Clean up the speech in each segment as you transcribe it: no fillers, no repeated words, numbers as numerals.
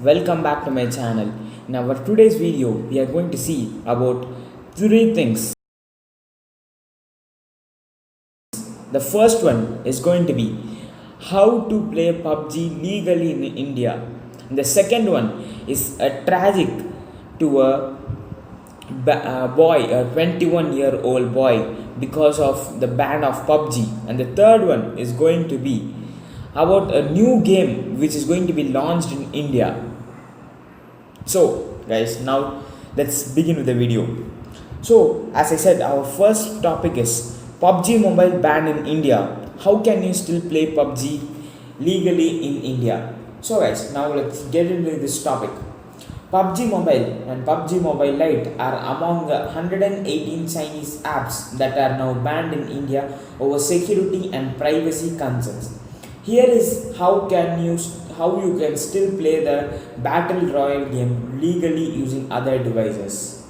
welcome back to my channel. In our today's video, we are going to see about three things. The first one is going to be how to play PUBG legally in India. And the second one is a tragic to a boy, a 21-year-old boy, because of the ban of PUBG. And the third one is going to be about a new game which is going to be launched in India. So guys, now let's begin with the video. So as I said, our first topic is PUBG mobile ban in India. How can you still play PUBG legally in India? So guys, now let's get into this topic. PUBG Mobile and PUBG Mobile Lite are among the 118 Chinese apps that are now banned in India over security and privacy concerns. Here is how you can still play the battle royale game legally using other devices.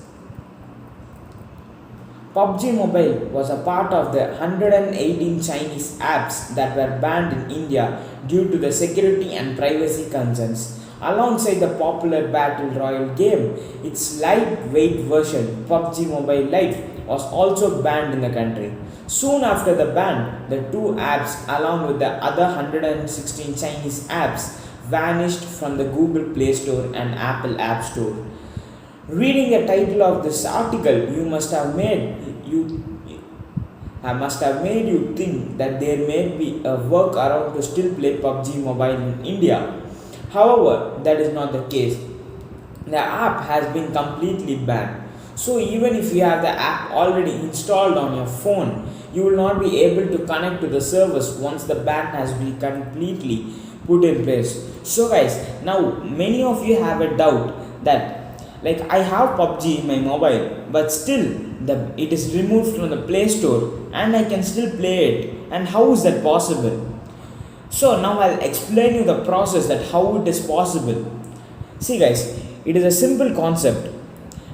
PUBG Mobile was a part of the 118 Chinese apps that were banned in India due to the security and privacy concerns. Alongside the popular battle royale game, its lightweight version, PUBG Mobile Lite, was also banned in the country. Soon after the ban, the two apps, along with the other 116 Chinese apps, vanished from the Google Play Store and Apple App Store. Reading the title of this article, must have made you think that there may be a workaround to still play PUBG Mobile in India. However, that is not the case. The app has been completely banned. So even if you have the app already installed on your phone, you will not be able to connect to the service once the ban has been completely put in place. So guys, now many of you have a doubt that I have PUBG in my mobile, but still it is removed from the Play Store and I can still play it. And how is that possible? So now I'll explain you the process that how it is possible. See guys, it is a simple concept.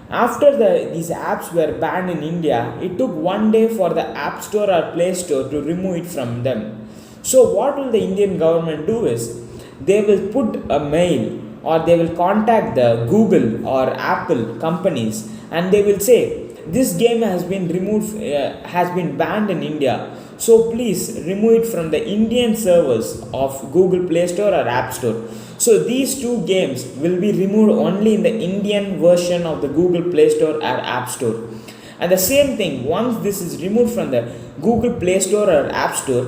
After these apps were banned in India, it took one day for the App Store or Play Store to remove it from them. So what will the Indian government do is, they will put a mail or they will contact the Google or Apple companies and they will say, this game has been banned in India. So please remove it from the Indian servers of Google Play Store or App Store. So these two games will be removed only in the Indian version of the Google Play Store or App Store. And the same thing, once this is removed from the Google Play Store or App Store,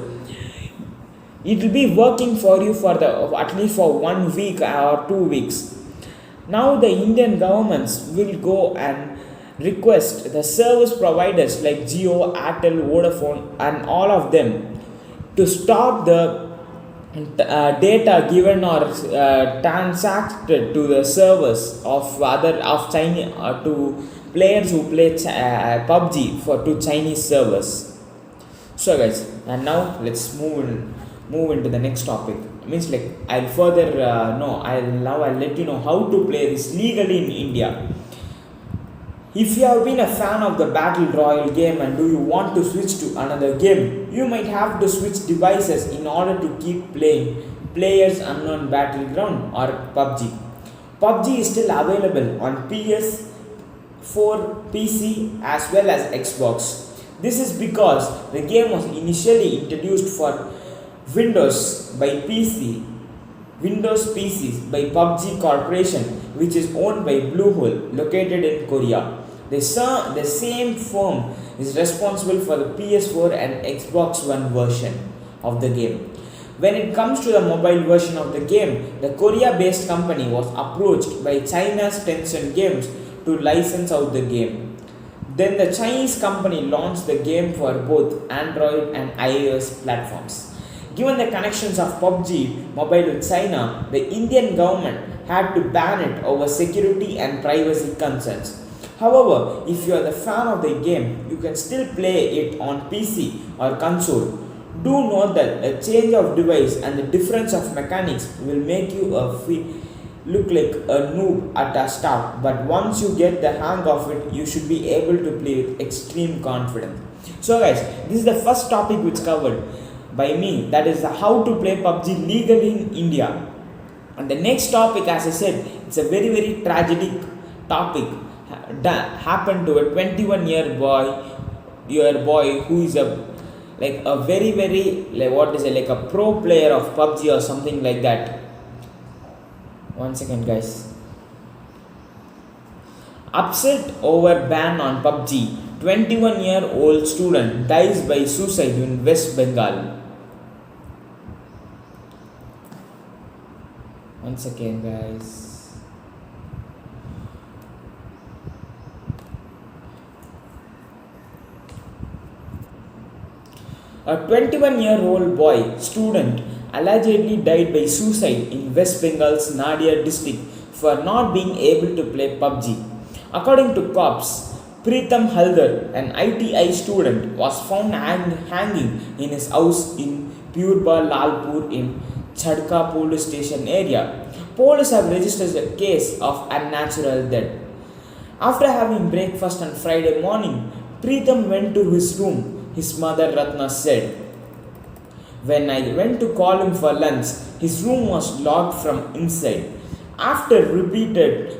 it will be working for you for at least for 1 week or 2 weeks. Now the Indian governments will go and request the service providers like Jio, Airtel, Vodafone and all of them to stop the data given or transacted to the servers of China to players who play PUBG to Chinese servers. So guys, and now let's move into the next topic. Means I'll further I'll let you know how to play this legally in India. If you have been a fan of the Battle Royale game and do you want to switch to another game, you might have to switch devices in order to keep playing Players Unknown Battleground or PUBG. PUBG is still available on PS4, PC as well as Xbox. This is because the game was initially introduced for Windows PCs by PUBG Corporation, which is owned by Bluehole, located in Korea. The same firm is responsible for the PS4 and Xbox One version of the game. When it comes to the mobile version of the game, the Korea-based company was approached by China's Tencent Games to license out the game. Then the Chinese company launched the game for both Android and iOS platforms. Given the connections of PUBG Mobile with China, the Indian government had to ban it over security and privacy concerns. However, if you are the fan of the game, you can still play it on PC or console. Do note that a change of device and the difference of mechanics will make you look like a noob at the start, but once you get the hang of it, you should be able to play with extreme confidence. So guys, this is the first topic which covered by me, that is how to play PUBG legally in India. And the next topic, as I said, it's a very very tragic topic. Happened to a 21-year boy who is a like a very very like what is it like a pro player of PUBG or something like that. One second, guys. Upset over ban on PUBG, 21-year-old student dies by suicide in West Bengal. One second, guys. A 21-year-old boy student allegedly died by suicide in West Bengal's Nadia district for not being able to play PUBG. According to cops, Preetham Haldar, an ITI student, was found hanging in his house in Purba Lalpur in Chadka police station area. Police have registered a case of unnatural death. After having breakfast on Friday morning, Preetham went to his room, his mother Ratna said. When I went to call him for lunch, his room was locked from inside. After repeated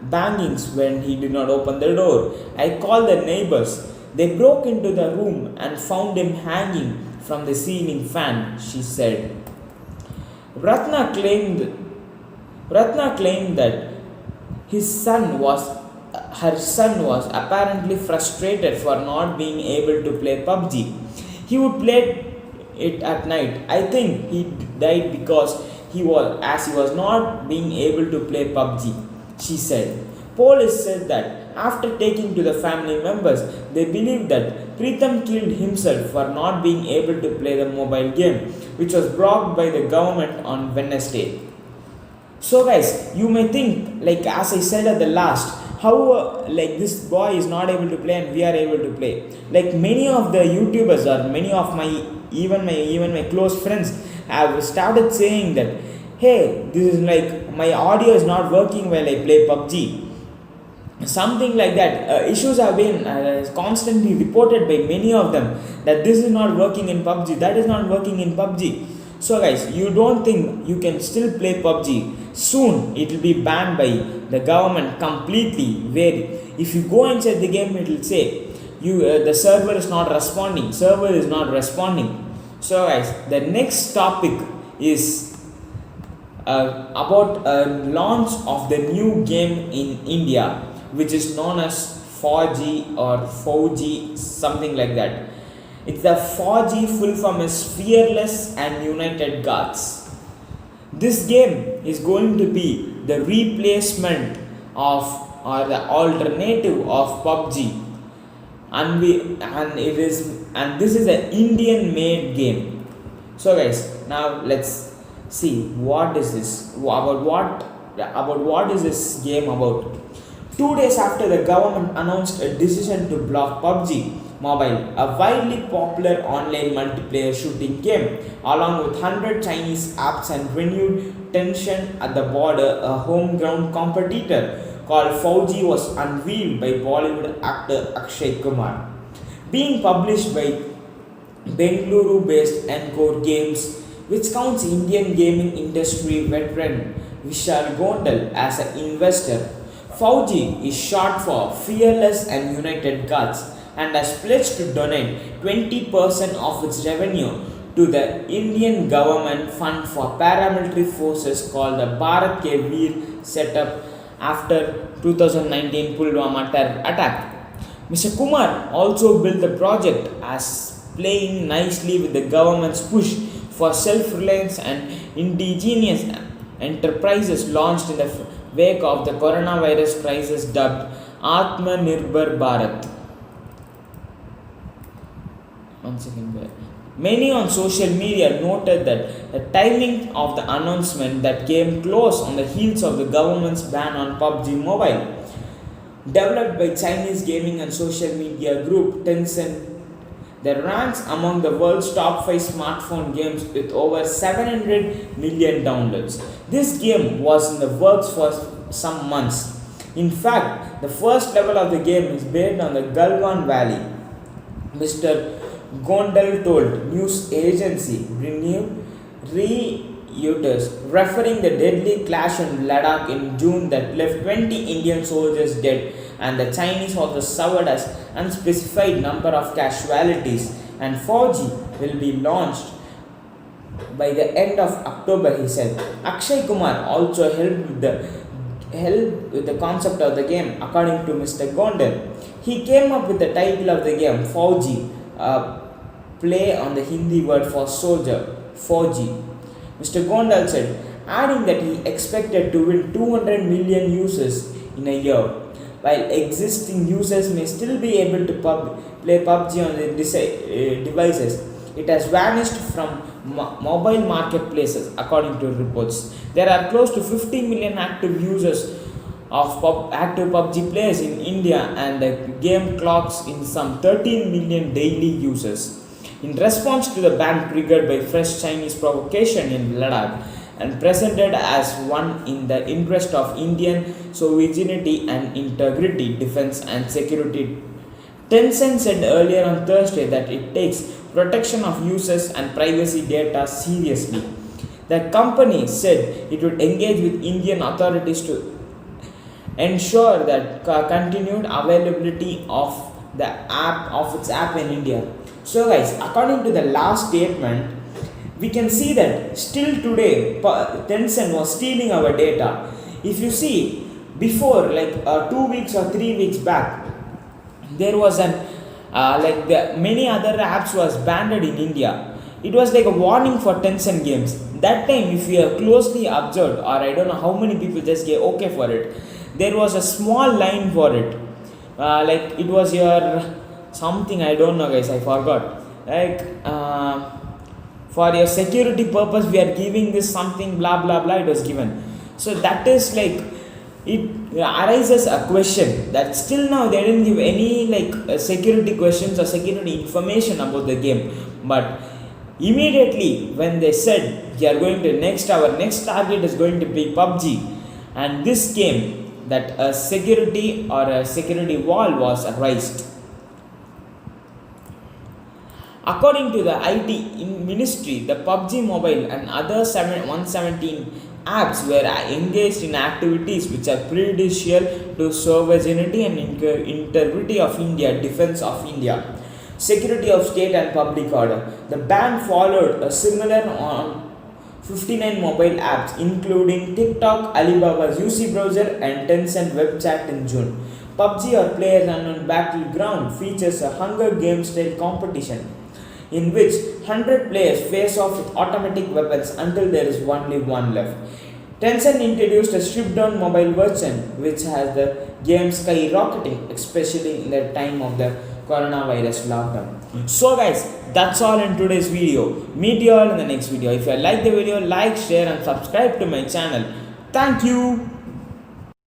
bangings when he did not open the door, I called the neighbors. They broke into the room and found him hanging from the ceiling fan, she said. Ratna claimed that her son was apparently frustrated for not being able to play PUBG. He would play it at night. I think he died because he was not being able to play PUBG, she said. Police said that after taking to the family members, they believe that Preetham killed himself for not being able to play the mobile game, which was blocked by the government on Wednesday. So guys, you may think, like as I said at the last, how like this boy is not able to play and we are able to play. Like many of the YouTubers or many of my even my close friends have started saying that, hey, this is like my audio is not working while I play PUBG. Something like that. Issues have been constantly reported by many of them that this is not working in PUBG, that is not working in PUBG. So guys, you don't think you can still play PUBG? Soon it will be banned by the government completely. Where if you go inside the game, it will say the server is not responding. So guys, the next topic is about launch of the new game in India, which is known as FAUG or FAUG, something like that. It's the FAUG, full form is Fearless and United Guards. This game is going to be the replacement of or the alternative of PUBG, and this is an Indian made game. So guys, now let's see what is this about what is this game about. 2 days after the government announced a decision to block PUBG Mobile, a widely popular online multiplayer shooting game, along with 100 Chinese apps and renewed tension at the border, a homegrown competitor called FAUG was unveiled by Bollywood actor Akshay Kumar. Being published by Bengaluru-based Encore Games, which counts Indian gaming industry veteran Vishal Gondal as an investor. FAUG is short for Fearless and United Guards and has pledged to donate 20% of its revenue to the Indian government fund for paramilitary forces called the Bharat Ke Veer, set up after 2019 Pulwama terror attack. Mr. Kumar also built the project as playing nicely with the government's push for self-reliance and indigenous enterprises launched in the wake of the coronavirus crisis dubbed Atmanirbhar Bharat. Many on social media noted that the timing of the announcement that came close on the heels of the government's ban on PUBG Mobile. Developed by Chinese gaming and social media group Tencent, that ranks among the world's top 5 smartphone games with over 700 million downloads. This game was in the works for some months. In fact, the first level of the game is based on the Galwan Valley. Mr. Gondal told news agency Utters, referring the deadly clash in Ladakh in June that left 20 Indian soldiers dead and the Chinese also suffered as unspecified number of casualties, and FAUG will be launched by the end of October, he said. Akshay Kumar also helped with the concept of the game, according to Mr. Gondal. He came up with the title of the game, FAUG, play on the Hindi word for soldier, Fauji. Mr. Gondal said, adding that he expected to win 200 million users in a year. While existing users may still be able to play PUBG on their devices, it has vanished from mobile marketplaces, according to reports. There are close to 50 million active users of active PUBG players in India, and the game clocks in some 13 million daily users. In response to the ban triggered by fresh Chinese provocation in Ladakh and presented as one in the interest of Indian sovereignty and integrity, defense and security, Tencent said earlier on Thursday that it takes protection of users and privacy data seriously. The company said it would engage with Indian authorities to ensure that continued availability of its app in India. So guys, according to the last statement, we can see that still today Tencent was stealing our data. If you see, before like 2 weeks or 3 weeks back, there was an many other apps was banned in India. It was like a warning for Tencent games. That time, if you have closely observed, or I don't know how many people just gave okay for it, there was a small line for it. It was your something, I don't know guys, I forgot. For your security purpose, we are giving this something blah blah blah, it was given. So that is like, it arises a question that still now they didn't give any security questions or security information about the game. But immediately when they said we are going to our next target is going to be PUBG, and this game, that a security or a security wall was raised. According to the IT ministry, the PUBG mobile and other 117 apps were engaged in activities which are prejudicial to sovereignty and integrity of India, defense of India, security of state and public order. The ban followed a similar on 59 mobile apps, including TikTok, Alibaba's UC browser, and Tencent web chat in June. PUBG, or Players Unknown Battleground, features a Hunger Games style competition in which 100 players face off with automatic weapons until there is only one left. Tencent introduced a stripped down mobile version which has the game skyrocketing, especially in the time of the coronavirus lockdown. So guys, that's all in today's video. Meet you all in the next video. If you like the video, like, share and subscribe to my channel. Thank you.